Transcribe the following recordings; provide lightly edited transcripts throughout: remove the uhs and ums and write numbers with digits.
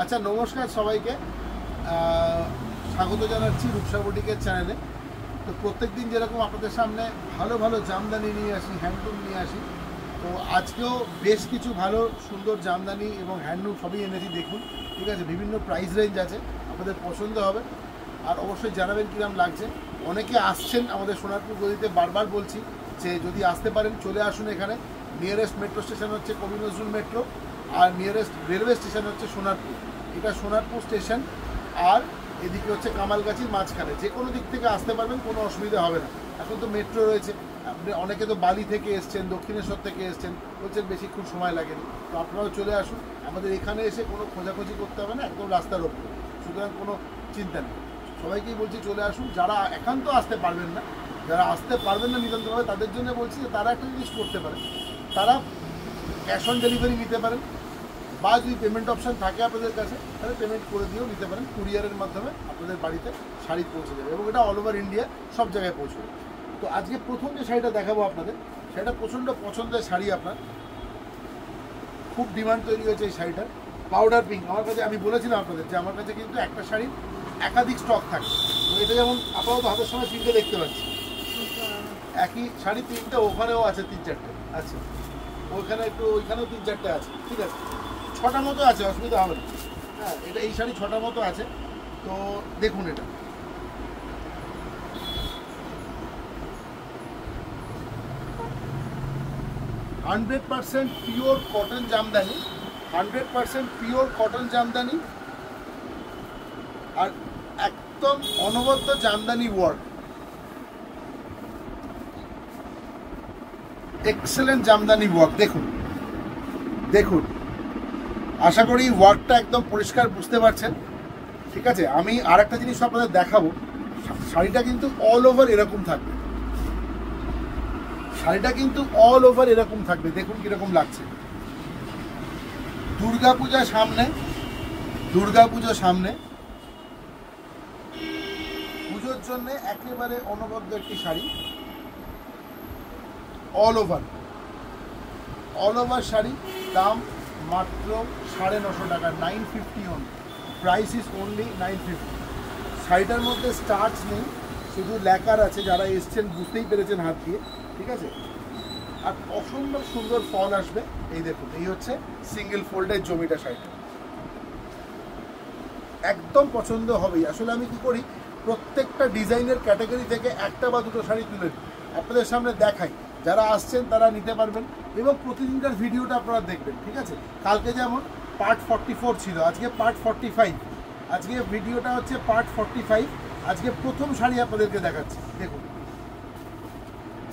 আচ্ছা, নমস্কার সবাইকে। স্বাগত জানাচ্ছি রূপসা বুটিকের চ্যানেলে। তো প্রত্যেকদিন যেরকম আপনাদের সামনে ভালো ভালো জামদানি নিয়ে আসি, হ্যান্ডলুম নিয়ে আসি, তো আজকেও বেশ কিছু ভালো সুন্দর জামদানি এবং হ্যান্ডলুম সবই এনেছি। দেখুন, ঠিক আছে, বিভিন্ন প্রাইস রেঞ্জ আছে, আপনাদের পছন্দ হবে। আর অবশ্যই জানাবেন কীরকম লাগছে। অনেকে আসছেন আমাদের সোনারপুর গদিতে, বারবার বলছি যে যদি আসতে পারেন চলে আসুন এখানে। নিয়ারেস্ট মেট্রো স্টেশন হচ্ছে কবি নজরুল মেট্রো, আর নিয়ারেস্ট রেলওয়ে স্টেশন হচ্ছে সোনারপুর। এটা সোনারপুর স্টেশন, আর এদিকে হচ্ছে কামালগাছির মাঝখানে। যে কোনো দিক থেকে আসতে পারবেন, কোনো অসুবিধা হবে না। এখন তো মেট্রো রয়েছে। আপনি অনেকে তো বালি থেকে এসছেন, দক্ষিণেশ্বর থেকে এসছেন, বলছেন বেশিক্ষণ সময় লাগেনি। তো আপনারাও চলে আসুন আমাদের এখানে, এসে কোনো খোঁজাখুঁজি করতে হবে না, একদম রাস্তার ওপর, সুতরাং কোনো চিন্তা নেই। সবাইকেই বলছি চলে আসুন। যারা একান্ত আসতে পারবেন না, যারা আসতে পারবেন না নিতান্তভাবে, তাদের জন্য বলছি যে তারা একটা জিনিস করতে পারেন, তারা ক্যাশ অন ডেলিভারি নিতে পারেন, বা যদি পেমেন্ট অপশান থাকে আপনাদের কাছে, তাহলে পেমেন্ট করে দিয়েও নিতে পারেন। কুরিয়ারের মাধ্যমে আপনাদের বাড়িতে শাড়ি পৌঁছে যাবে, এবং এটা অল ওভার ইন্ডিয়া সব জায়গায় পৌঁছবে। তো আজকে প্রথম যে শাড়িটা দেখাবো আপনাদের, সেটা প্রচণ্ড পছন্দের শাড়ি। আপনার খুব ডিমান্ড তৈরি হয়েছে এই শাড়িটার। Powder pink. আমার কাছে, আমি বলেছিলাম আপনাদের যে আমার কাছে কিন্তু একটা শাড়ির একাধিক স্টক থাকে। তো এটা যেমন আপাতত হাতের সময় তিনটে দেখতে পাচ্ছি, একই শাড়ি তিনটে, ওখানেও আছে 3-4টে। আচ্ছা, ওইখানে একটু, ওইখানেও 3-4টে আছে, ঠিক আছে, 6টা মতো আছে, অসুবিধা হবে না। হ্যাঁ, এটা এই শাড়ি 6টা মতো আছে। তো দেখুন, এটা 100% pure cotton jamdani, 100% pure cotton jamdani, আর একদম অনবদ্য jamdani work. Excellent jamdani work. দেখুন দেখুন, আশা করি ওয়ার্কটা একদম পরিষ্কার বুঝতে পারছেন, ঠিক আছে। আমি আর একটা জিনিস আপনাদের দেখাবো। শাড়িটা কিন্তু অল ওভার এরকম থাকবে, শাড়িটা কিন্তু অল ওভার এরকম থাকবে। দেখুন কিরকম লাগছে। দুর্গাপূজা সামনে, দুর্গাপুজো সামনে, পুজোর জন্য একেবারে অনবদ্য একটি শাড়ি। অল ওভার শাড়ি, দাম মাত্র 950 টাকা, 950 অনলি। Price is only 950। শাড়িটার মধ্যে স্টার্চ নেই, শুধু লেকার আছে। যারা এসছেন বুঝতেই পেরেছেন হাত দিয়ে, ঠিক আছে। আর অসম্ভব সুন্দর ফল আসবে। এই দেখুন, এই হচ্ছে সিঙ্গেল ফোল্ডের জমিটা শাড়িটা। একদম পছন্দ হবেই। আসলে আমি কি করি, প্রত্যেকটা ডিজাইনের ক্যাটাগরি থেকে একটা বা দুটো শাড়ি তুলে আপনাদের সামনে দেখাই। যারা আসছেন তারা নিতে পারবেন, এবং প্রতিদিনকার ভিডিওটা আপনারা দেখবেন, ঠিক আছে। কালকে যেমন পার্ট 44 ছিল, আজকে পার্ট 45। আজকে ভিডিওটা হচ্ছে পার্ট 45। আজকে প্রথম শাড়ি আপনাদেরকে দেখাচ্ছি। দেখুন,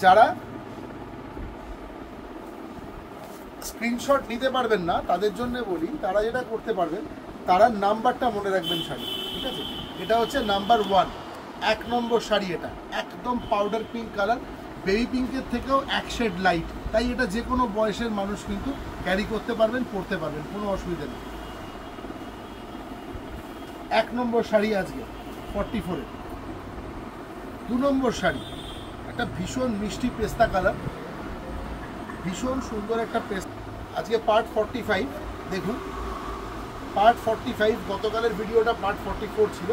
যারা স্ক্রিনশট নিতে পারবেন না তাদের জন্য বলি, তারা যেটা করতে পারবেন, তারা নাম্বারটা মনে রাখবেন শাড়ি, ঠিক আছে। এটা হচ্ছে নাম্বার 1, 1 নম্বর শাড়ি। এটা একদম পাউডার পিঙ্ক কালার, বেবি পিঙ্কের থেকেও এক শেড লাইট, তাই এটা যে কোনো বয়সের মানুষ কিন্তু ক্যারি করতে পারবেন, পরতে পারবেন, কোনো অসুবিধা নেই। 1 নম্বর শাড়ি আজকে 44-এর। 2 নম্বর শাড়ি, একটা ভীষণ মিষ্টি পেস্তা কালার, ভীষণ সুন্দর একটা পেস্তা। আজকে পার্ট 45। দেখুন, পার্ট 45। গতকালের ভিডিওটা পার্ট 44 ছিল।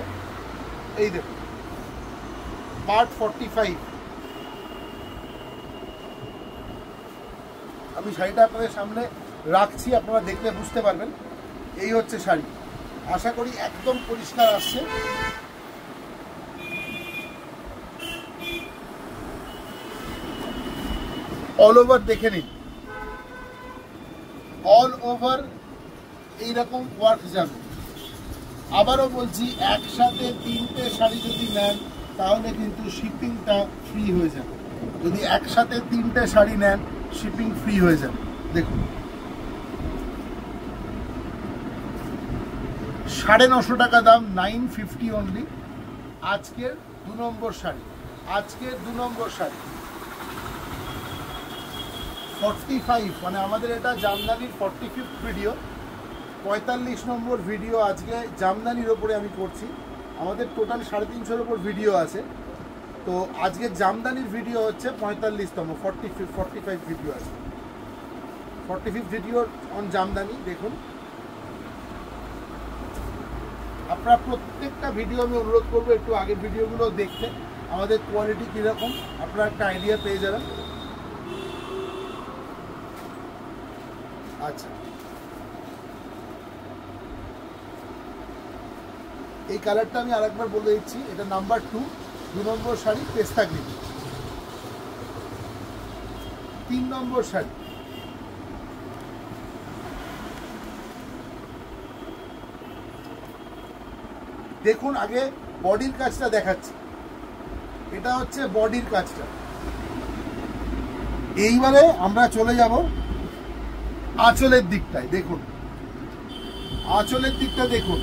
এই দেখুন, পার্ট 45। আমি শাড়িটা আপনাদের সামনে রাখছি, আপনারা দেখলে বুঝতে পারবেন। এই হচ্ছে শাড়ি। আশা করি একদম পরিষ্কার আসছে। অল ওভার দেখে নিন, অল ওভার এইরকম ওয়ার্ক যাবে। আবারও বলছি, একসাথে 3টে শাড়ি যদি নেন তাহলে কিন্তু শিপিংটা ফ্রি হয়ে যাবে। যদি একসাথে 3টে শাড়ি নেন, শিপিং ফ্রি হয়ে যাবে। দেখুন, 950 টাকা দাম, 950 অনলি। আজকের 2 নম্বর শাড়ি, আজকের 2 নম্বর শাড়ি 45, মানে আমাদের এটা জামদানির 45th ভিডিও, 45 নম্বর ভিডিও আজকে জামদানির ওপরে আমি করছি। আমাদের টোটাল 350-এর ওপর ভিডিও আছে। তো আজকে জামদানির ভিডিও হচ্ছে 45তম, 45 ভিডিও আছে। 45 ভিডিও অন জামদানি। দেখুন, আপনারা প্রত্যেকটা ভিডিও আমি অনুরোধ করবো একটু আগের ভিডিওগুলো দেখতে, আমাদের কোয়ালিটি কীরকম আপনারা একটা আইডিয়া পেয়ে যাবেন। আচ্ছা, এই কালারটা আমি আরেকবার বলে দিচ্ছি, এটা নাম্বার 2, 2 নম্বর শাড়ি পেস্তা গ্রিন। 3 নম্বর শাড়ি, দেখুন আগে বডির কাজটা দেখাচ্ছি, এটা হচ্ছে বডির কাজটা। এইবারে আমরা চলে যাব আঁচলের দিকটায়। দেখুন আঁচলের দিকটা দেখুন,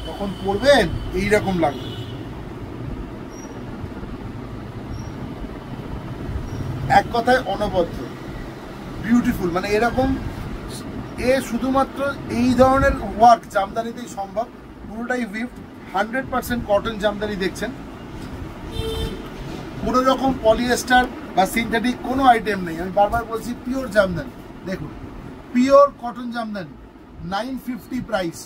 তখন পরবেন এইরকম লাগবে। এক কথায় অনবদ্য, বিউটিফুল, মানে এরকম শুধুমাত্র এই ধরনের ওয়ার্ক জামদানিতেই সম্ভব। পুরোটাই উইভড, 100% কটন জামদানি দেখছেন, কোনো রকম পলিয়েস্টার বা সিনথেটিক কোনো আইটেম নেই। আমি বারবার বলছি পিওর জামদানি। দেখুন পিওর কটন জামদানি, 950 প্রাইস।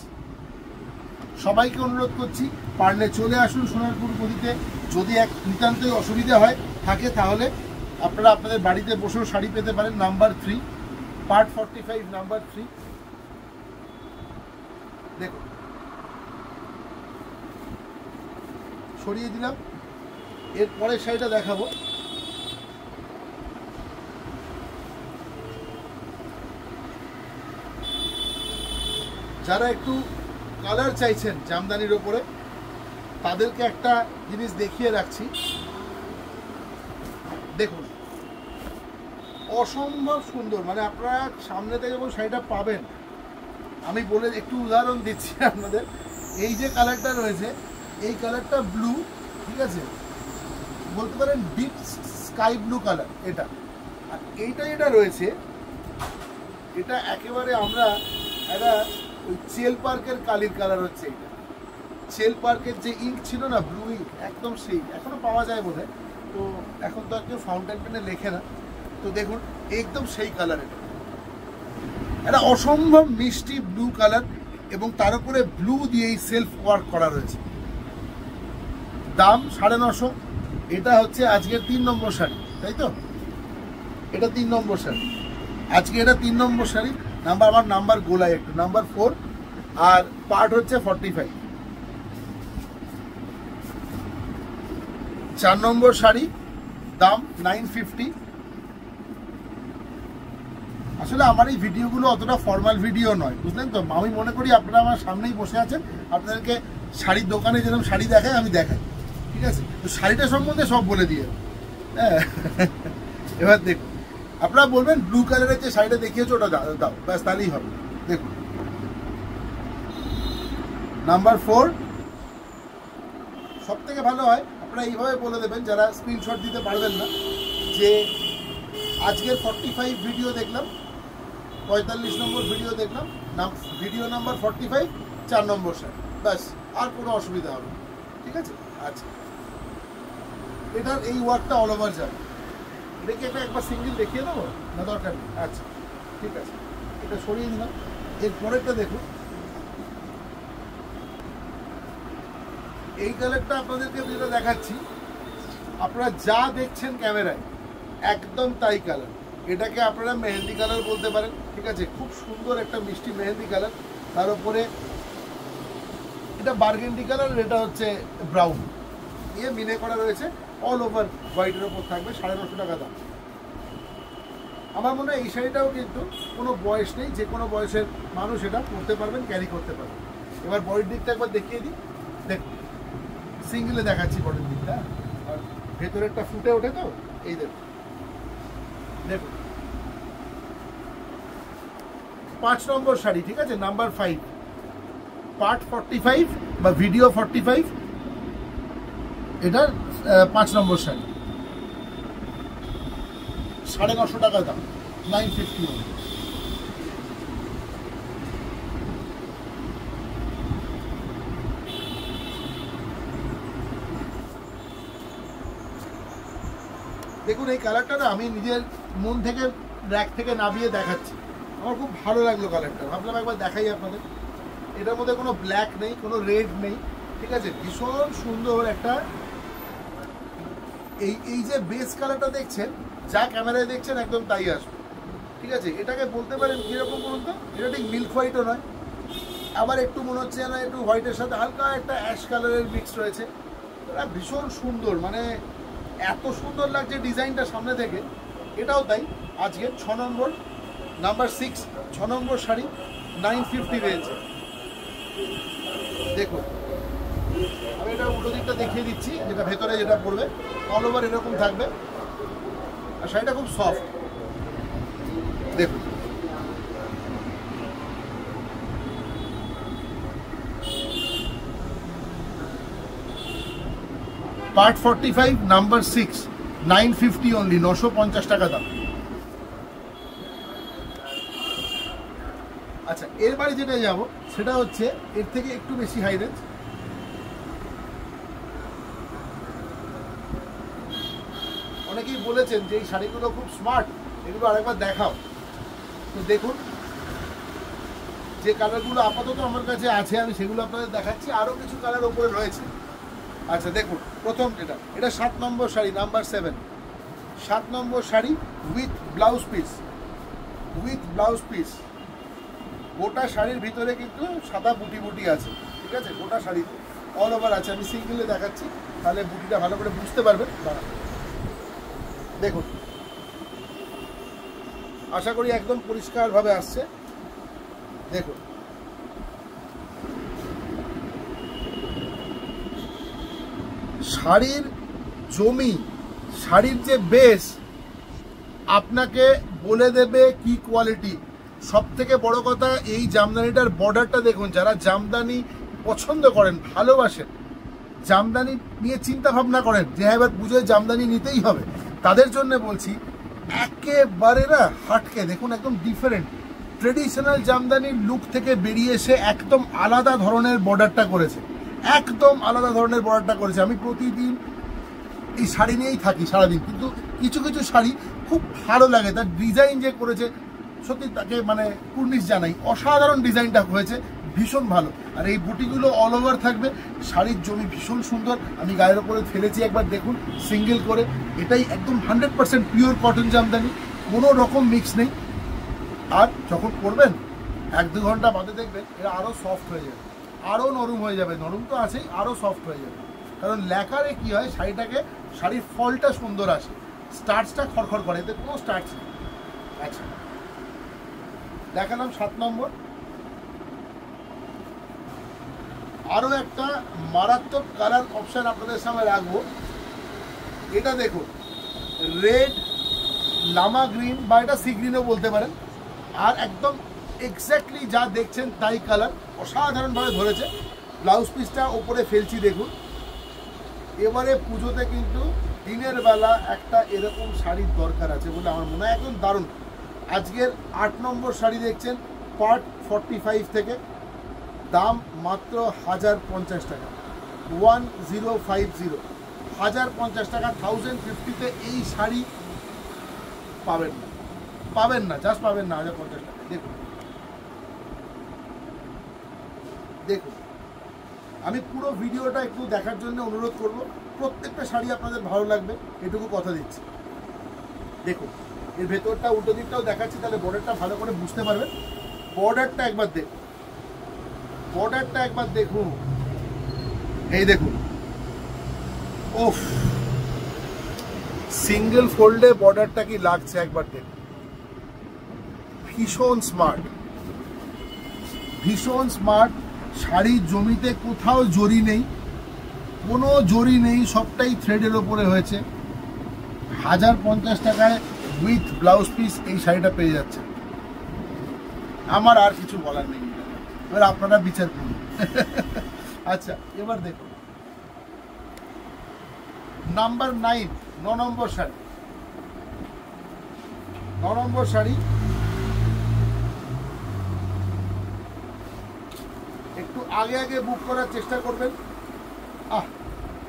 সবাইকে অনুরোধ করছি পারলে চলে আসুন সোনারপুর গলিতে। যদি নিতান্তই অসুবিধা হয় থাকে তাহলে আপনারা আপনাদের বাড়িতে বসেও শাড়ি পেতে পারেন। Number 3, part 45, number 3। দেখুন সরিয়ে দিলাম, এর পরের শাড়িটা দেখাবো। যারা একটু কালার চাইছেন জামদানির ওপরে তাদেরকে একটা জিনিস দেখিয়ে রাখছি। দেখুন অসম্ভব সুন্দর, মানে আপনারা সামনে থেকে যখন শাড়িটা পাবেন, আমি বলে একটু উদাহরণ দিচ্ছি আপনাদের। এই যে কালারটা রয়েছে, এই কালারটা ব্লু, ঠিক আছে, বলতে পারেন ডিপ স্কাই ব্লু কালার এটা। আর এইটা যেটা রয়েছে এটা একেবারে আমরা একটা ওই চেল পার্কের কালির কালার হচ্ছে এটা। চেল পার্কের যে ইঙ্ক ছিল না, ব্লু ইঙ্ক, একদম সেই, এখনো পাওয়া যায় বোধহয়, তো এখন তো আর কেউ ফাউন্টেন পেনে লেখে না। তো দেখুন একদম সেই কালার, এটা অসম্ভব মিষ্টি ব্লু কালার, এবং তার উপরে ব্লু দিয়েই সেলফ ওয়ার্ক করা রয়েছে। দাম 950। এটা হচ্ছে আজকের 3 নম্বর শাড়ি, তাই তো? এটা 3 নম্বর শাড়ি, আজকে এটা 3 নম্বর শাড়ি। আমার নাম্বার গোলায় একটু, নাম্বার 4, আর পার্ট হচ্ছে 45। 4 নম্বর শাড়ি, দাম 950। আসলে আমার এই ভিডিওগুলো অতটা ফর্মাল ভিডিও নয়, বুঝলেন তো? আমি মনে করি আপনারা আমার সামনেই বসে আছেন, আপনাদেরকে শাড়ির দোকানে যেরকম শাড়ি দেখায় আমি দেখাই, ঠিক আছে? তো শাড়িটা সম্বন্ধে সব বলে দিয়ে, হ্যাঁ। এবার দেখুন, আপনারা বলবেন ব্লু কালারের যে শাড়িটা দেখিয়েছো ওটা দাও, ব্যাস তাহলেই হবে। দেখুন নাম্বার 4, সব থেকে ভালো হয় আপনারা এইভাবে বলে দেবেন যারা স্ক্রিনশট দিতে পারবেন না, যে আজকের 45 ভিডিও দেখলাম, 45 নম্বর ভিডিও দেখলাম, ভিডিও নাম্বার 45, 4 নম্বর শাড়ি, ব্যাস, আর কোনো অসুবিধা হবে না, ঠিক আছে? আচ্ছা, এটার এই ওয়ার্কটা অল ওভার যাবে। এটাকে এটা একবার সিঙ্গেল দেখিয়ে দেবো না? দরকার নেই। আচ্ছা ঠিক আছে, এটা সরিয়ে দিলাম। এর পরেরটা দেখুন, এই কালারটা আপনাদেরকে যেটা দেখাচ্ছি, আপনারা যা দেখছেন ক্যামেরায় একদম তাই কালার। এটাকে আপনারা মেহেন্দি কালার বলতে পারেন, ঠিক আছে? খুব সুন্দর একটা মিষ্টি মেহেন্দি কালার, তার উপরে এটা বার্গেন্ডি কালার, এটা হচ্ছে ব্রাউন, ইয়ে মিনে করা রয়েছে, অল ওভার হোয়াইটের ওপর থাকবে। 950 টাকা দাম। আমার মনে হয় এই শাড়িটাও কিন্তু কোনো বয়স নেই, যে কোনো বয়সের মানুষ এটা পরতে পারবেন, ক্যারি করতে পারবেন। এবার বডির দিকটা একবার দেখিয়ে দিই। দেখুন সিঙ্গেলে দেখাচ্ছি বডির দিকটা, আর ভেতরেরটা ফুটে ওঠে তো, এই দেখুন। দেখুন 5 নম্বর শাড়ি, ঠিক আছে, নাম্বার 5, পার্ট 45 বা ভিডিও 45, এটার 5 নম্বর শাড়ি, 950 টাকা দাম, 950। দেখুন এই কালারটা না আমি নিজের মন থেকে র্যাক থেকে নামিয়ে দেখাচ্ছি, আমার খুব ভালো লাগলো কালারটা, ভাবলাম একবার দেখাই আপনাদের। এটার মধ্যে কোনো ব্ল্যাক নেই, কোনো রেড নেই, ঠিক আছে। ভীষণ সুন্দর একটা এই যে বেস কালারটা দেখছেন, যা ক্যামেরায় দেখছেন একদম তাই আসবে, ঠিক আছে। এটাকে বলতে পারেন কীরকম বলুন তো, এটা ঠিক মিল্ক হোয়াইটও নয়, আবার একটু মনে হচ্ছে যেন একটু হোয়াইটের সাথে হালকা একটা অ্যাশ কালারের মিক্স রয়েছে। এটা ভীষণ সুন্দর, মানে এত সুন্দর লাগছে ডিজাইনটা সামনে থেকে। এটাও তাই। আজকে 6 নম্বর, নাম্বার 6, 6 নম্বর শাড়ি 950 রয়েছে। দেখুন আমি এটা উল্টো দিকটা দেখিয়ে দিচ্ছি, যেটা ভেতরে যেটা পড়বে অল ওভার এরকম থাকবে, আর শাড়িটা খুব সফট। দেখুন পার্ট 45 নাম্বার 6, 950 অনলি, 950 টাকা দাম। আচ্ছা, এর বাড়ি যেটা যাব সেটা হচ্ছে এর থেকে একটু বেশি হাই রেঞ্জ। অনেকেই বলেছেন যে এই শাড়িগুলো খুব স্মার্ট, এগুলো আরেকবার দেখাও। তো দেখুন যে কালারগুলো আপাতত আমার কাছে আছে আমি সেগুলো আপনাদের দেখাচ্ছি, আরও কিছু কালার ওপরে রয়েছে। আচ্ছা দেখুন, প্রথম এটা 7 number sari, number 7, 7 number sari with blouse piece, with blouse piece. গোটা শাড়ির ভিতরে কিন্তু সাদা বুটি বুটি আছে, ঠিক আছে, গোটা শাড়িতে অল ওভার আছে। আমি সিঙ্গেলে দেখাচ্ছি, তাহলে বুটিটা ভালো করে বুঝতে পারবেন। দেখুন আশা করি একদম পরিষ্কারভাবে আসছে। দেখুন শাড়ির জমি, শাড়ির যে বেস আপনাকে বলে দেবে কি কোয়ালিটি। সব থেকে বড় কথা, এই জামদানিটার বর্ডারটা দেখুন। যারা জামদানি পছন্দ করেন, ভালোবাসেন, জামদানি নিয়ে চিন্তা ভাবনা করেন যে হ্যাঁ এবার পুজোয় জামদানি নিতেই হবে, তাদের জন্য বলছি একেবারে না হাটকে। দেখুন একদম ডিফারেন্ট ট্রেডিশনাল জামদানির লুক থেকে বেরিয়ে এসে একদম আলাদা ধরনের বর্ডারটা করেছে, একদম আলাদা ধরনের বর্ডারটা করেছে। আমি প্রতিদিন এই শাড়ি নিয়েই থাকি সারাদিন, কিন্তু কিছু কিছু শাড়ি খুব ভালো লাগে, তার ডিজাইন যে করেছে সত্যি তাকে মানে কুর্নিশ জানাই। অসাধারণ ডিজাইনটা হয়েছে, ভীষণ ভালো। আর এই বুটিগুলো অল ওভার থাকবে। শাড়ির জমি ভীষণ সুন্দর, আমি গায়ের ওপরে ফেলেছি একবার দেখুন সিঙ্গেল করে। এটাই একদম 100% পিওর কটন জামদানি, কোনো রকম মিক্স নেই। আর যখন পরবেন 1-2 ঘন্টা বাদে দেখবেন এটা আরও সফট হয়ে যাবে, আরও নরম হয়ে যাবে। নরম তো আছেই, আরও সফট হয়ে যাবে। কারণ লেকারে কি হয়, শাড়ির ফলটা সুন্দর আসে, স্টার্চটা খড়খড় করে, এতে কোনো স্টার্চ নেই। আচ্ছা দেখালাম 7 নম্বর। আরও একটা মারাত্মক কালার অপশান আপনাদের সামনে রাখবো। এটা দেখুন, রেড লামা গ্রিন বা এটা সি গ্রিনও বলতে পারেন, আর একদম এক্স্যাক্টলি যা দেখছেন তাই কালার, অসাধারণভাবে ধরেছে। ব্লাউজ পিসটা ওপরে ফেলছি দেখুন। এবারে পুজোতে কিন্তু দিনের বেলা একটা এরকম শাড়ির দরকার আছে বলে আমার মনে হয়, একদম দারুণ। আজকের 8 নম্বর শাড়ি দেখছেন, পার্ট 45 থেকে, দাম মাত্র 1050 টাকা, 1050, 1050 টাকা। 1050-তে এই শাড়ি পাবেন না, পাবেন না, জাস্ট পাবেন না 1050 টাকা। দেখুন দেখুন, আমি পুরো ভিডিওটা একটু দেখার জন্য অনুরোধ করব। প্রত্যেকটা শাড়ি আপনাদের ভালো লাগবে, এটুকু কথা দিচ্ছি। দেখুন এর ভেতরটা উল্টো দিকটাও দেখাচ্ছি, তাহলে বর্ডারটা ভালো করে বুঝতে পারবেন। বর্ডারটা একবার দেখুন, বর্ডারটা একবার দেখুন, এই দেখুন, ওফ, সিঙ্গেল ফোল্ডে বর্ডারটা কি লাগছে একবার দেখুন। ভীষণ স্মার্ট, ভীষণ স্মার্ট। শাড়ির জমিতে কোথাও জরি নেই, কোনো জরি নেই, সবটাই থ্রেডের ওপরে হয়েছে। 1050 টাকায় উইথ ব্লাউজ পিস এই শাড়িটা পেয়ে যাচ্ছে। আমার আর কিছু বলার নেই, এবার আপনারা বিচার করুন। আচ্ছা এবার দেখুন number 9, 9 number sari, 9 number sari. একটু আগে আগে বুক করার চেষ্টা করবেন।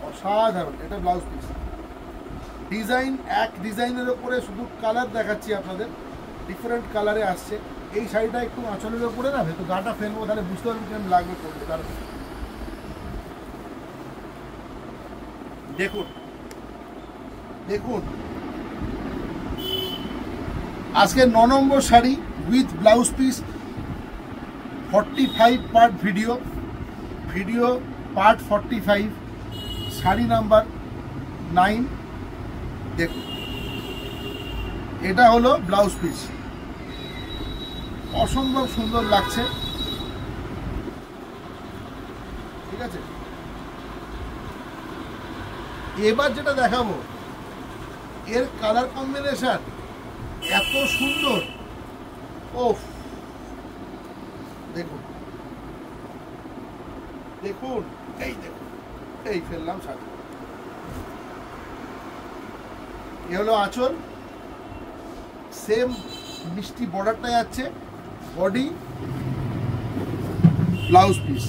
অসাধারণ, এটা ব্লাউজ পিস, ডিজাইন এক ডিজাইনের ওপরে, শুধু কালার দেখাচ্ছি আপনাদের, ডিফারেন্ট কালারে আসছে। এই শাড়িটা একটু আঁচলের উপরে না ভেতর গাটা ফেলবো, তাহলে বুঝতে পারবেন কেমন লাগবে করবে। কারণ দেখুন দেখুন আজকে 9 number sari with blouse piece, 45 part video part 45, sari number 9। দেখুন এটা হলো ব্লাউজ পিস, অসম্ভব সুন্দর লাগছে, ঠিক আছে। এবার যেটা দেখাবো, এর কালার কম্বিনেশন এত সুন্দর, ওফ দেখুন দেখুন এই দেখুন, এই ফেললাম শাড়ি। এ হলো আঁচল, সেম মিষ্টি বর্ডারটা যাচ্ছে, বডি ব্লাউজ পিস।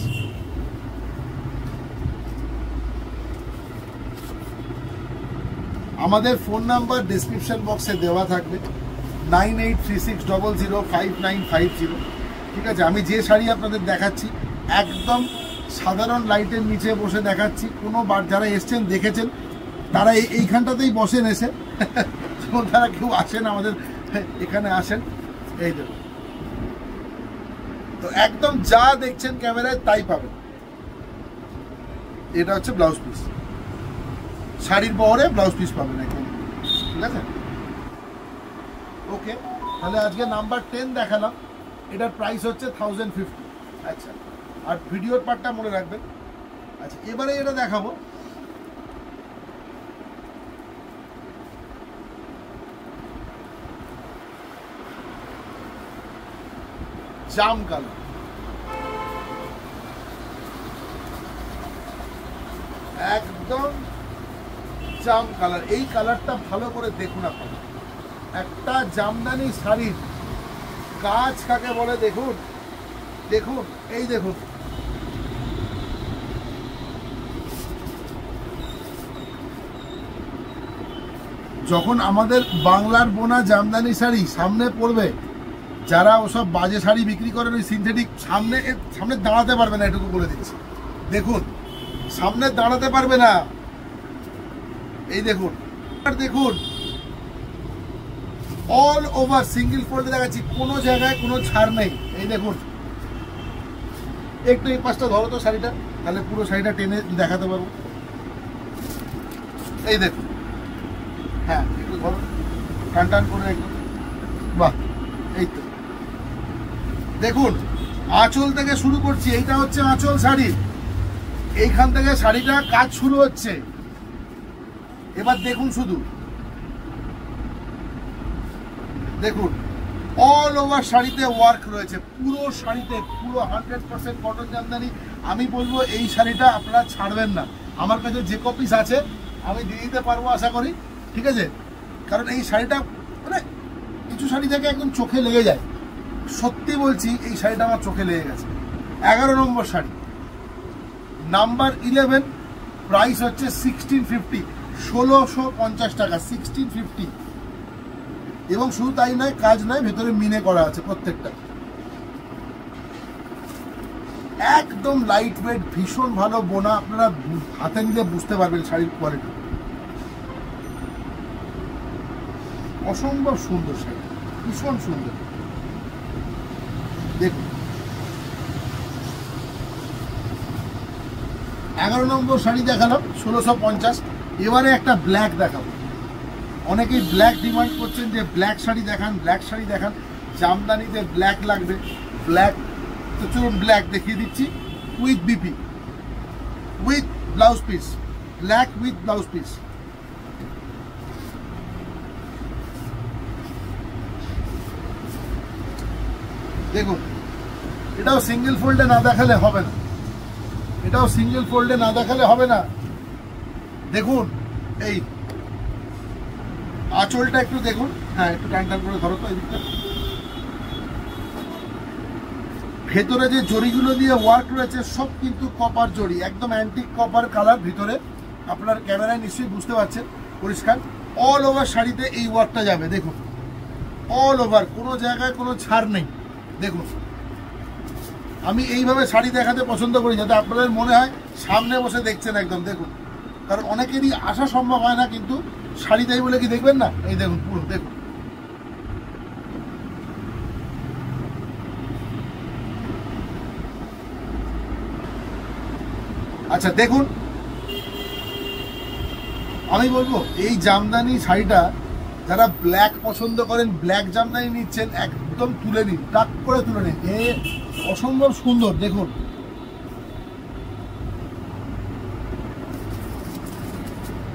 আমাদের ফোন নাম্বার ডেসক্রিপশন বক্সে দেওয়া থাকবে, 9836005950, ঠিক আছে। আমি যে শাড়ি আপনাদের দেখাচ্ছি একদম সাধারণ লাইটের নিচে বসে দেখাচ্ছি, কোনো যারা এসছেন দেখেছেন তারা এইখানটাতেই বসেন এসে, তারা কেউ আসেন আমাদের এখানে আসেন, এই দেখুন। তো একদম যা দেখছেন ক্যামেরায় তাই পাবেন। এটা হচ্ছে ব্লাউজ পিস, শাড়ির বহরে ব্লাউজ পিস পাবেন একদম, ঠিক আছে। ওকে, তাহলে আজকে নাম্বার 10 দেখালাম, এটার প্রাইস হচ্ছে 1050। আচ্ছা, আর ভিডিওর পার্টটা মনে রাখবেন। আচ্ছা, এবারে এটা দেখাবো, জাম কালার, একদম জাম কালার। এই কালারটা ভালো করে দেখুন আপনারা, একটা জামদানি শাড়ির কাজ কাকে বলে দেখুন, দেখুন এই দেখুন, যখন আমাদের বাংলার বোনা জামদানি শাড়ি সামনে পড়বে, যারা ওসব বাজে শাড়ি বিক্রি করেন ওই সিনথেটিক, সামনে দাঁড়াতে পারবে না, এটুকু বলে দিচ্ছি। দেখুন সামনে দাঁড়াতে পারবে না, এই দেখুন, আর দেখুন অল ওভার সিঙ্গেল ফোল্ডে দেখাচ্ছি, কোনো জায়গায় কোনো ছাড় নেই। এই দেখুন, একটু এই পাশটা ধরো তো শাড়িটা, তাহলে পুরো শাড়িটা টেনে দেখাতে পারবো। এই দেখুন, হ্যাঁ একটু ধরো, টান টান করে একটু, বাহ, এই তো দেখুন, আঁচল থেকে শুরু করছি, এইটা হচ্ছে আঁচল শাড়ি, এইখান থেকে শাড়িটা কাজ শুরু হচ্ছে। এবার দেখুন, শুধু দেখুন অল ওভার শাড়িতে ওয়ার্ক রয়েছে, পুরো শাড়িতে, পুরো 100% কটন জামদানি। আমি বলবো এই শাড়িটা আপনারা ছাড়বেন না, আমার কাছে যে কপিস আছে আমি দিয়ে দিতে পারবো আশা করি, ঠিক আছে। কারণ এই শাড়িটা মানে কিছু শাড়ি থেকে একদম চোখে লেগে যায়, সত্যি বলছি এই শাড়িটা আমার চোখে লেগে গেছে। 11 নম্বর শাড়ি, নাম্বার 11, প্রাইস হচ্ছে 1650, 1650 টাকা, 1650। এবং শুধু তাই নয়, কাজ নয়, ভেতরে মিনে করা আছে প্রত্যেকটা, একদম লাইট ওয়েট, ভীষণ ভালো বোনা, আপনারা হাতে নিলে বুঝতে পারবেন শাড়ির কোয়ালিটি, অসম্ভব সুন্দর শাড়ি, ভীষণ সুন্দর। দেখুন 11 নম্বর শাড়ি দেখালাম 1650, এবারে একটা ব্ল্যাক দেখাবো। অনেকেই ব্ল্যাক ডিমান্ড করছেন যে ব্ল্যাক শাড়ি দেখান, ব্ল্যাক শাড়ি দেখান, জামদানিতে ব্ল্যাক লাগবে, ব্ল্যাক, তো চলুন ব্ল্যাক দেখিয়ে দিচ্ছি, with BP, with blouse piece, black with blouse piece. দেখুন, এটাও সিঙ্গেল ফোল্ডে না দেখালে হবে না, এটাও সিঙ্গেল ফোল্ডে না দেখালে হবে না। দেখুন এই আঁচলটা একটু দেখুন, হ্যাঁ একটু টান টান করে ধরো তো, এদিকটা ভেতরে যে জড়িগুলো দিয়ে ওয়ার্ক রয়েছে সব কিন্তু কপার জড়ি, একদম অ্যান্টিক কপার কালার ভিতরে, আপনার ক্যামেরায় নিশ্চয়ই বুঝতে পারছেন পরিষ্কার। অল ওভার শাড়িতে এই ওয়ার্কটা যাবে, দেখুন অল ওভার, কোনো জায়গায় কোনো ছাড় নেই, দেখুন, আমি এইভাবে শাড়ি দেখাতে পছন্দ করি যাতে আপনাদের মনে হয় সামনে বসে দেখছেন একদম। দেখুন, কারণ অনেকেরই আসা সম্ভব হয় না, কিন্তু শাড়ি তাই বলে কি দেখবেন না? এই দেখুন, পুরো দেখুন। আচ্ছা দেখুন, আমি বলবো এই জামদানি শাড়িটা যারা ব্ল্যাক পছন্দ করেন, ব্ল্যাক জামদানি নিচ্ছেন, একদম তুলে নিন, টাক করে তুলে নিন। এ অসম্ভব সুন্দর। দেখুন,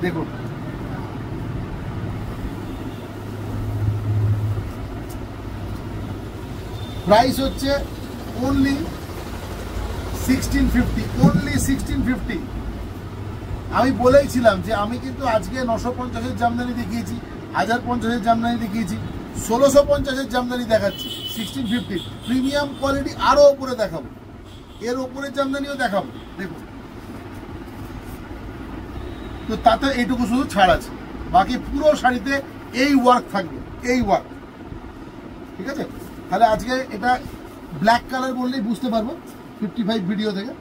দেখুন প্রাইস হচ্ছে অনলি 1650, অনলি 1650। আমি বলেইছিলাম যে আমি কিন্তু আজকে 950-এর জামদানি দেখিয়েছি, 1050-এর জামদানি দেখিয়েছি, 1650-এর জামদানি দেখাচ্ছি, 1650 প্রিমিয়াম কোয়ালিটি আরও ওপরে দেখাবো, এর ওপরের জামদানিও দেখাবো। দেখুন, তো তাতে এইটুকু শুধু ছাড় আছে, বাকি পুরো শাড়িতে এই ওয়ার্ক থাকবে, এই ওয়ার্ক। ঠিক আছে, তাহলে আজকে এটা ব্ল্যাক কালার বললেই বুঝতে পারবো 55 ভিডিও থেকে।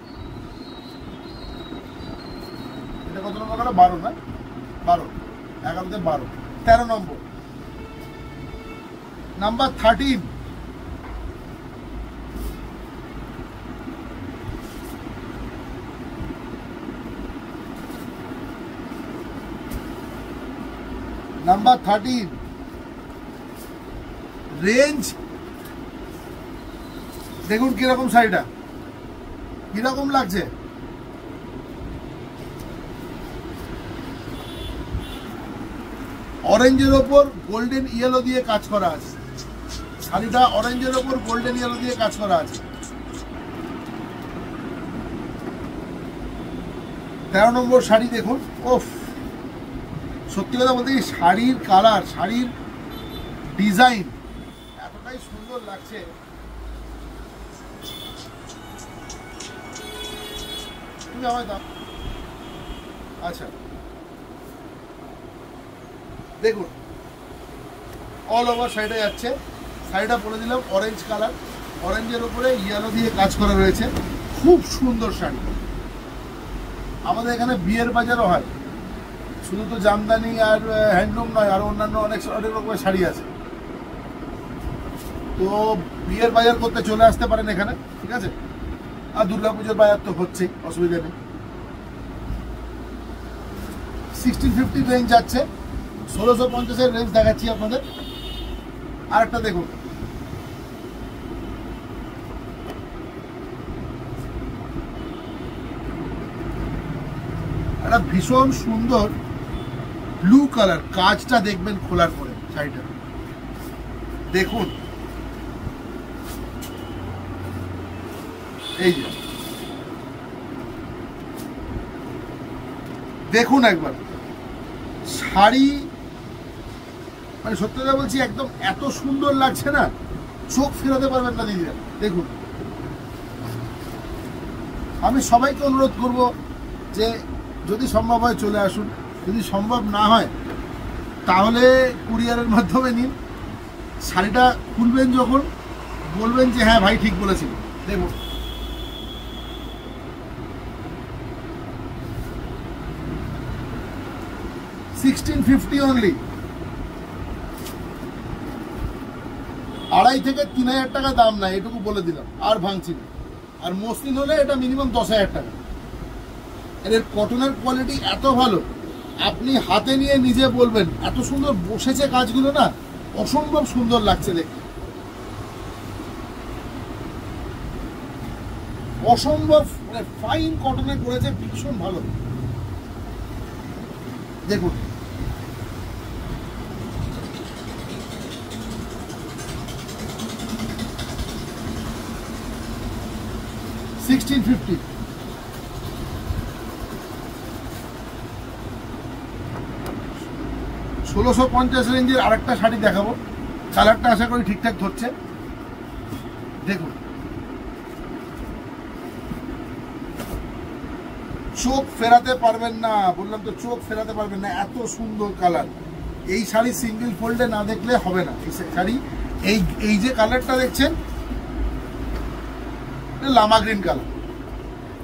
এটা কত নম্বর কালার? 12 না? 12, 11তে 12, 13 নম্বর, নাম্বার 13। Number 13 range. দেখুন কিরকম শাড়িটা, কিরকম লাগছে। অরেঞ্জের ওপর গোল্ডেন ইয়েলো দিয়ে কাজ করা আছে, শাড়িটা অরেঞ্জের ওপর গোল্ডেন ইয়েলো দিয়ে কাজ করা আছে। 13 নম্বর শাড়ি দেখুন। ওফ, সত্যি কথা বলতে কি শাড়ির কালার, শাড়ির ডিজাইন এতটাই সুন্দর লাগছে। তুমি আমায় দাও। আচ্ছা দেখুন, অল ওভার শাড়িটা যাচ্ছে। শাড়িটা বলে দিলাম অরেঞ্জ কালার, অরেঞ্জের উপরে ইয়েলো দিয়ে কাজ করা রয়েছে, খুব সুন্দর শাড়ি। আমাদের এখানে বিয়ের বাজারও হয়, শুধু তো জামদানি আর হ্যান্ডলুম নয়, আর অন্যান্য অনেক রকমের শাড়ি আছে। তো বিয়ের বাজার করতে চলে আসতে পারেন এখানে, ঠিক আছে। আর দুর্গাপুজোর বাজার তো হচ্ছেই, অসুবিধা নেই। 1650 রেঞ্জ যাচ্ছে, 1650-এর রেঞ্জ দেখাচ্ছি আপনাদের। আর একটা দেখুন, একটা ভীষণ সুন্দর ব্লু কালার, কাজটা দেখবেন খোলার পরে শাড়িটা। দেখুন, এই যে দেখুন একবার শাড়ি, মানে সত্যি কথা বলছি একদম এত সুন্দর লাগছে না, চোখ ফেরাতে পারবেন না দিদিরা। দেখুন, আমি সবাইকে অনুরোধ করব যে যদি সম্ভব হয় চলে আসুন, যদি সম্ভব না হয় তাহলে কুরিয়ারের মাধ্যমে নিন। শাড়িটা খুলবেন যখন বলবেন যে হ্যাঁ ভাই ঠিক বলেছিল। দেখুন, $1650 অনলি। 2,500 থেকে 3,000 টাকা দাম না, এটুকু বলে দিলাম, আর ভাঙছি না। আর মসলিন হলে এটা মিনিমাম 10,000 টাকা। এর কটনের কোয়ালিটি এত ভালো, আপনি হাতে নিয়ে নিজে বলবেন এত সুন্দর বসেছে কাজগুলো, না অসম্ভব সুন্দর লাগছে দেখতে, অসম্ভব মানে ফাইন কটনে করেছে, ভীষণ ভালো। দেখুন, $1650। 1650 রেঞ্জের আরেকটা শাড়ি দেখাবো, কালারটা আশা করি ঠিকঠাক ধরছে। দেখুন, চোখ ফেরাতে পারবেন না, বললাম তো চোখ ফেরাতে পারবেন না, এত সুন্দর কালার। এই শাড়ি সিঙ্গেল ফোল্ডে না দেখলে হবে না। এই শাড়ি এই যে কালারটা দেখছেন, Lama green colour,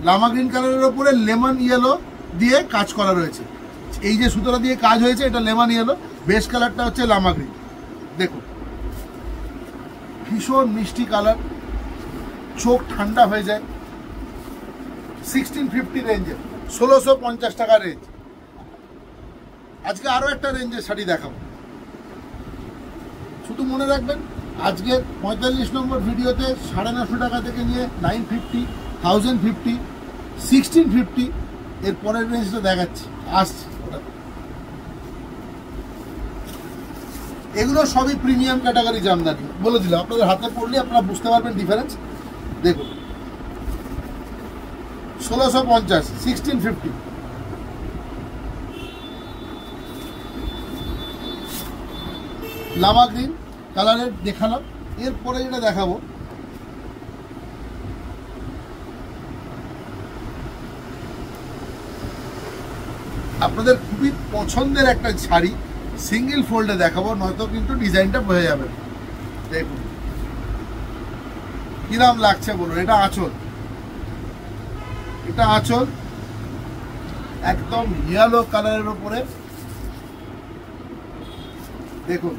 Lama green কালারের ওপরে লেমন ইয়েলো দিয়ে কাজ করা রয়েছে। এই যে সুতোটা দিয়ে কাজ হয়েছে এটা লেমন ইয়েলো, বেস কালারটা হচ্ছে লামা গ্রিন। দেখুন ভীষণ মিষ্টি কালার, চোখ ঠান্ডা হয়ে যায়। 1650 রেঞ্জে, 1650 টাকা রেঞ্জ। আজকে আরো একটা রেঞ্জের শাড়ি দেখাবো, শুধু মনে রাখবেন আজকে 45 নম্বর ভিডিওতে 950 টাকা থেকে নিয়ে 950, 1050, 1650 এর পরের রেঞ্জটা দেখাচ্ছি, আসছে। এগুলো সবই প্রিমিয়াম ক্যাটাগরি জামদানি, বলে দিলাম। আপনাদের হাতে পড়লে আপনারা বুঝতে পারবেন ডিফারেন্স। দেখুন 1650, 1650। লামা গ্রিন কালারের দেখালাম। এরপরে যেটা দেখাবো আপনাদের খুবই পছন্দের একটা শাড়ি, সিঙ্গেল ফোল্ডে দেখাবো, নয়তো কিন্তু ডিজাইনটা বোঝা যাবে। দেখুন কিরাম লাগছে বলুন। এটা আঁচল, এটা আঁচল একদম ইয়েলো কালারের উপরে। দেখুন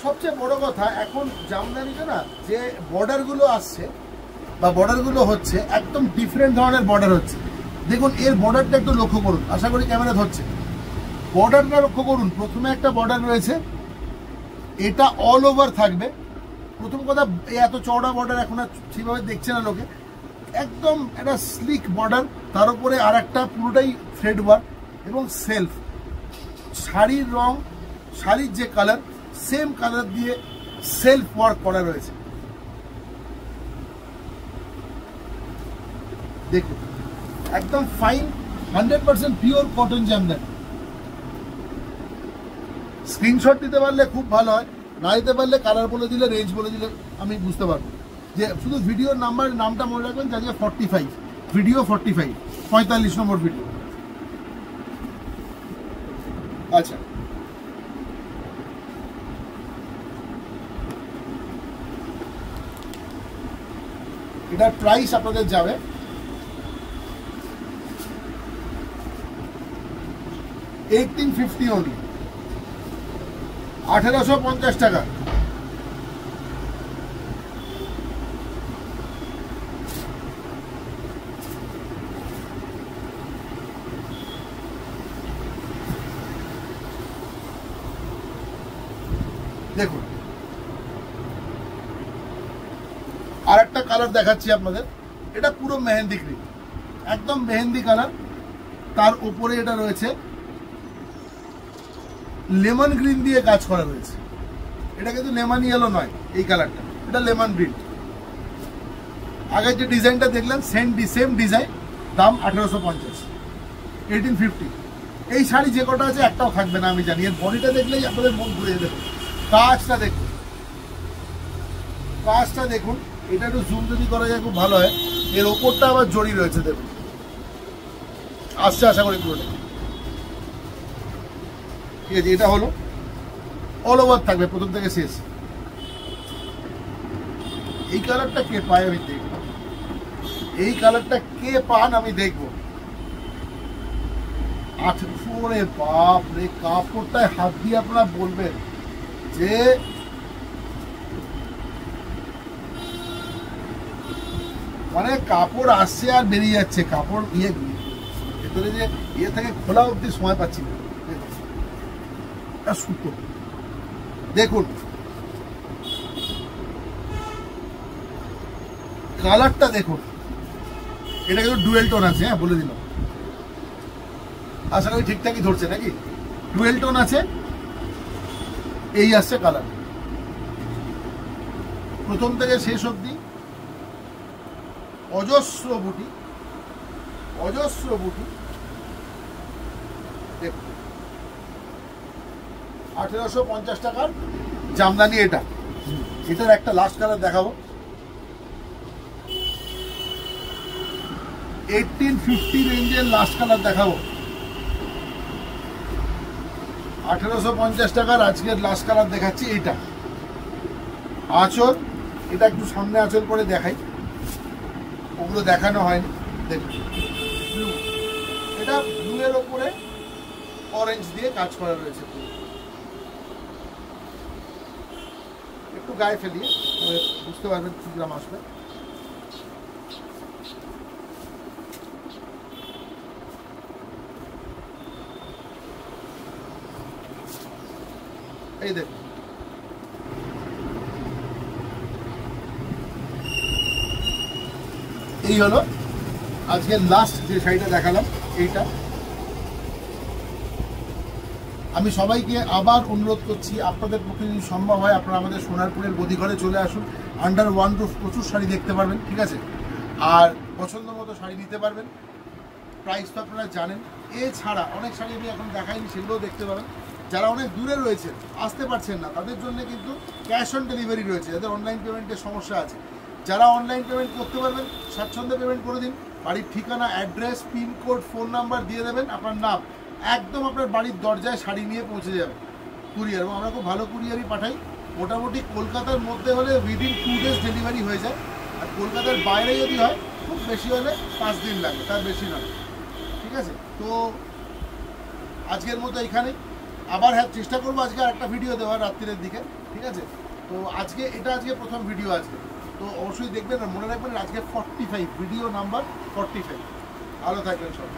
সবচেয়ে বড় কথা এখন জামদানিতে না যে বর্ডারগুলো আসছে বা বর্ডারগুলো হচ্ছে একদম ডিফারেন্ট ধরনের বর্ডার হচ্ছে। দেখুন এর বর্ডারটা একটু লক্ষ্য করুন, আশা করি ক্যামেরা ধরছে। বর্ডারটা লক্ষ্য করুন, প্রথমে একটা বর্ডার রয়েছে, এটা অল ওভার থাকবে। প্রথম কথা এত চওড়া বর্ডার এখন আর সেভাবে দেখছে না লোকে, একদম একটা স্লিক বর্ডার, তার উপরে আর একটা পুরোটাই থ্রেড ওয়ার্ক এবং সেলফ। শাড়ির রং, শাড়ির যে কালার সেম কালার দিয়ে সেলফ ওয়ার্ক করা রয়েছে। দেখুন একদম fine 100% pure cotton Jamdani. Screenshot দিতে পারলে খুব ভালো হয়, না দিতে পারলে কালার বলে দিলে, রেঞ্জ বলে দিলে আমি বুঝতে পারবো। যে শুধু ভিডিওর নামটা মনে রাখবেন, আজকে 45 ভিডিও, 45 নম্বর ভিডিও। আচ্ছা এটার প্রাইস আপনাদের যাবে 1850 অনলি, 1850 টাকা। দেখুন আর একটা কালার দেখাচ্ছি আপনাদের, এটা পুরো মেহেন্দি গ্রিন, একদম মেহেন্দি কালার, তার উপরে এটা রয়েছে লেমন গ্রিন দিয়ে কাজ করা রয়েছে। এটা কিন্তু লেমন ইয়েলো নয়, এই কালারটা, এটা লেমন গ্রিন। আগের যে ডিজাইনটা দেখলেন সেম ডিজাইন, দাম 1850, 1850। এই শাড়ি যে কটা আছে একটাও থাকবে না আমি জানি। এর বডিটা দেখলেই আপনাদের মন ঘুরে যাবে। কাজটা দেখুন, কাজটা দেখুন, এটা একটু জুম যদি করা যায় খুব ভালো হয়। এর ওপরটা আবার জড়ি রয়েছে, দেখুন আসছে আশা করি পুরোটা। ঠিক আছে, এটা হলো অল ওভার থাকবে প্রথম থেকে শেষ। এই কালারটা কে পায় আমি দেখবো, এই কালারটা কে পান আমি দেখবো। আরে বাপ রে, কাপড়টায় হাত দিয়ে আপনারা বলবেন যে মানে কাপড় আসছে আর বেরিয়ে যাচ্ছে, কাপড় ভেতরে যে থেকে খোলা অব্দি সময় পাচ্ছি না। সুতো দেখুন, কালারটা দেখুন, এটা কিন্তু ডুয়েল টোন আছে, হ্যাঁ বলে দিলাম। আশা করি ঠিকঠাকই ধরছে নাকি? ডুয়েল টোন আছে, এই আসছে কালার প্রথম থেকে শেষ অবধি। অজস্র বুটি, অজস্র বুটি। দেখুন 1850 টাকার জামদানি। এটা এটার একটা লাস্ট কালার দেখাবো, 1850 রেঞ্জের লাস্ট কালার দেখাবো। 1850 টাকার আজকের লাস্ট কালার দেখাচ্ছি। এইটা আঁচল, এটা একটু সামনে আঁচল করে দেখাই, ওগুলো দেখানো হয়নি। দেখুন ব্লু, এটা ব্লু এর ওপরে অরেঞ্জ দিয়ে কাজ করা রয়েছে। একটু গায়ে ফেলিয়ে বুঝতে পারবেন কি গ্রাম আসবে। এই দেখুন, এই হলো আজকে লাস্ট যে শাড়িটা দেখালাম। এইটা আমি সবাইকে আবার অনুরোধ করছি, আপনাদের পক্ষে যদি সম্ভব হয় আপনারা আমাদের সোনারপুরের গদিঘরে চলে আসুন। আন্ডার ওয়ান রুফ প্রচুর শাড়ি দেখতে পারবেন, ঠিক আছে, আর পছন্দ মতো শাড়ি নিতে পারবেন। প্রাইস তো আপনারা জানেন। এছাড়া অনেক শাড়ি আমি এখন দেখাইনি, সেগুলোও দেখতে পাবেন। যারা অনেক দূরে রয়েছেন, আসতে পারছেন না, তাদের জন্য কিন্তু ক্যাশ অন ডেলিভারি রয়েছে। যাদের অনলাইন পেমেন্টের সমস্যা আছে, যারা অনলাইন পেমেন্ট করতে পারবেন স্বাচ্ছন্দ্যে পেমেন্ট করে দিন। বাড়ির ঠিকানা, অ্যাড্রেস, পিনকোড, ফোন নাম্বার দিয়ে দেবেন, আপনার নাম, একদম আপনার বাড়ির দরজায় শাড়ি নিয়ে পৌঁছে যাবে কুরিয়ার। এবং আমরা খুব ভালো কুরিয়ারই পাঠাই। মোটামুটি কলকাতার মধ্যে হলে উইদিন 2 days ডেলিভারি হয়ে যায়। আর কলকাতার বাইরে যদি হয় খুব বেশি হলে 5 দিন লাগে, তার বেশি নয়, ঠিক আছে। তো আজকের মতো এখানে আবার হ্যাঁ চেষ্টা করবো আজকে আরেকটা ভিডিও দেওয়ার রাত্রির দিকে, ঠিক আছে। তো আজকে আজকে প্রথম ভিডিও আজকে, তো অবশ্যই দেখবেন। আর মনে রাখবেন আজকে 45 ভিডিও নাম্বার 45। ভালো থাকবেন সব।